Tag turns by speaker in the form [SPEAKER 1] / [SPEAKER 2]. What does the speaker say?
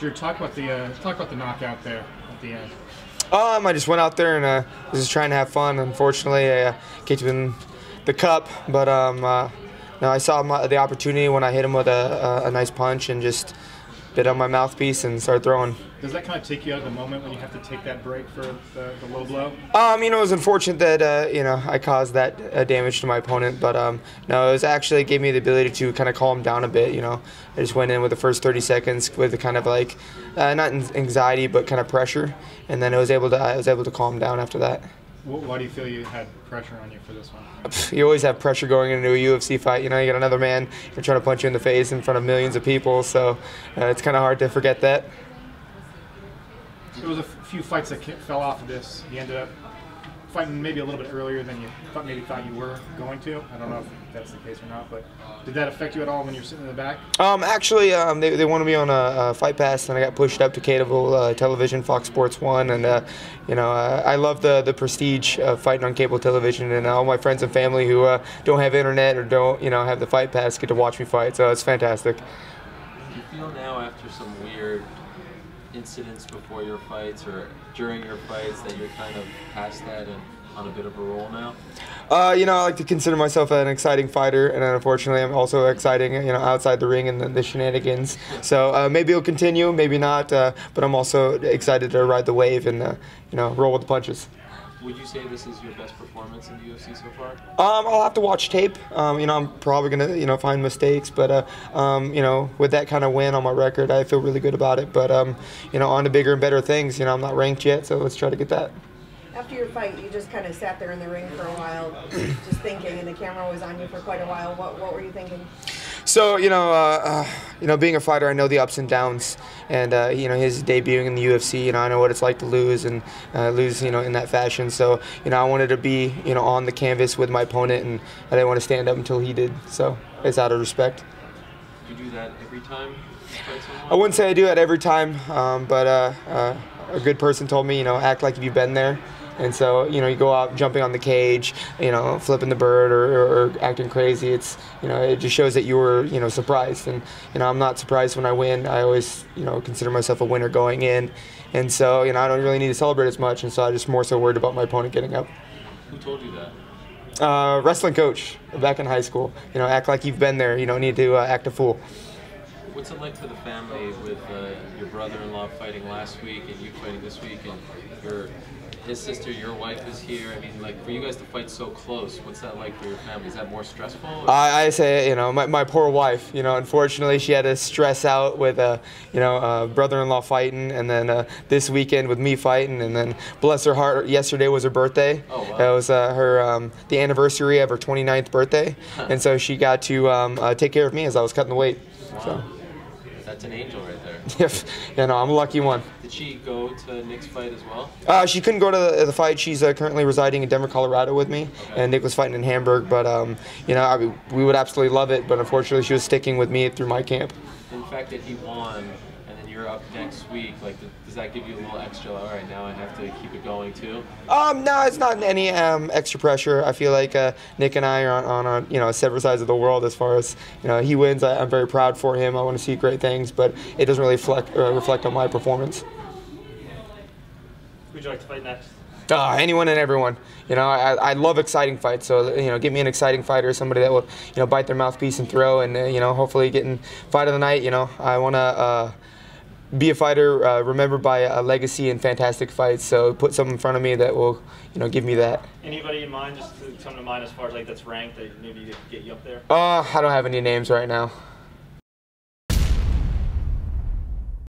[SPEAKER 1] Drew, talk about the knockout there at the end.
[SPEAKER 2] I just went out there and was just trying to have fun. Unfortunately, I kicked him in the cup, but no, I saw the opportunity when I hit him with a nice punch and just bit on my mouthpiece and started throwing.
[SPEAKER 1] Does that kind of take you out of the moment when you have to take that break for the low blow?
[SPEAKER 2] It was unfortunate that I caused that damage to my opponent, but no, it was actually gave me the ability to kind of calm down a bit. I just went in with the first 30 seconds with the kind of like not anxiety but kind of pressure, and then I was able to calm down after that.
[SPEAKER 1] Why do you feel you had pressure on you for this one?
[SPEAKER 2] You always have pressure going into a UFC fight. You got another man trying to punch you in the face in front of millions of people, so it's kind of hard to forget that.
[SPEAKER 1] There was a few fights that fell off of this. You ended up fighting maybe a little bit earlier than you thought you were going to. I don't know if that's the case or not, but did that affect you at all when you're sitting in the back?
[SPEAKER 2] Actually, they wanted me on a fight pass, and I got pushed up to cable television, Fox Sports 1, and I love the prestige of fighting on cable television, and all my friends and family who don't have internet or don't have the fight pass get to watch me fight, so it's fantastic.
[SPEAKER 3] Do you feel now after some weird incidents before your fights or during your fights that you're kind of past that and on a bit of a roll now?
[SPEAKER 2] I like to consider myself an exciting fighter, and unfortunately I'm also exciting, outside the ring and the shenanigans. So maybe it'll continue, maybe not, but I'm also excited to ride the wave and, roll with the punches.
[SPEAKER 3] Would you say this is your best performance in the UFC so far?
[SPEAKER 2] I'll have to watch tape. I'm probably gonna, find mistakes, but with that kind of win on my record, I feel really good about it. But on to bigger and better things. I'm not ranked yet, so let's try to get that.
[SPEAKER 4] After your fight, you just kind of sat there in the ring for a while, just thinking, and the camera was on you for quite a while. What were you thinking?
[SPEAKER 2] So being a fighter, I know the ups and downs, and his debuting in the UFC, I know what it's like to lose and lose, in that fashion. So I wanted to be, on the canvas with my opponent, and I didn't want to stand up until he did. So it's out of respect.
[SPEAKER 3] Do you do that every time you fight someone?
[SPEAKER 2] I wouldn't say I do it every time, but a good person told me, act like you've been there. And so, you go out jumping on the cage, flipping the bird or acting crazy. It's, it just shows that you were, surprised. And, I'm not surprised when I win. I always, consider myself a winner going in. And so, I don't really need to celebrate as much. And so I just more so worried about my opponent getting up.
[SPEAKER 3] Who told you that?
[SPEAKER 2] Wrestling coach back in high school. Act like you've been there. You don't need to act a fool.
[SPEAKER 3] What's it like for the family with your brother-in-law fighting last week and you fighting this week, and his sister, your wife, is here? I mean, like, for you guys to fight so close, what's that like for your family? Is that more stressful?
[SPEAKER 2] I say, my poor wife, unfortunately she had to stress out with, brother-in-law fighting, and then this weekend with me fighting, and then bless her heart, yesterday was her birthday.
[SPEAKER 3] Oh, wow.
[SPEAKER 2] It was the anniversary of her 29th birthday, and so she got to take care of me as I was cutting the weight.
[SPEAKER 3] Wow.
[SPEAKER 2] So.
[SPEAKER 3] That's an angel right there.
[SPEAKER 2] I'm a lucky one.
[SPEAKER 3] Did she go to Nick's fight as well?
[SPEAKER 2] She couldn't go to the fight. She's currently residing in Denver, Colorado with me,
[SPEAKER 3] okay.
[SPEAKER 2] And Nick was fighting in Hamburg. But we would absolutely love it. But unfortunately, she was sticking with me through my camp.
[SPEAKER 3] And the fact that he won, and then you're up next week, like, does that give you a little extra? All right, now I have to keep it going too.
[SPEAKER 2] No, it's not any extra pressure. I feel like Nick and I are on separate sides of the world as far as he wins. I'm very proud for him. I want to see great things, but it doesn't really reflect on my performance.
[SPEAKER 5] Who'd you like to fight next?
[SPEAKER 2] Anyone and everyone. I love exciting fights. So give me an exciting fighter, somebody that will bite their mouthpiece and throw, and hopefully getting fight of the night. I want to be a fighter remembered by a legacy and fantastic fights. So put something in front of me that will give me that.
[SPEAKER 5] Anybody in mind, just to come to mind as far as like that's ranked that maybe get you up there?
[SPEAKER 2] I don't have any names right now.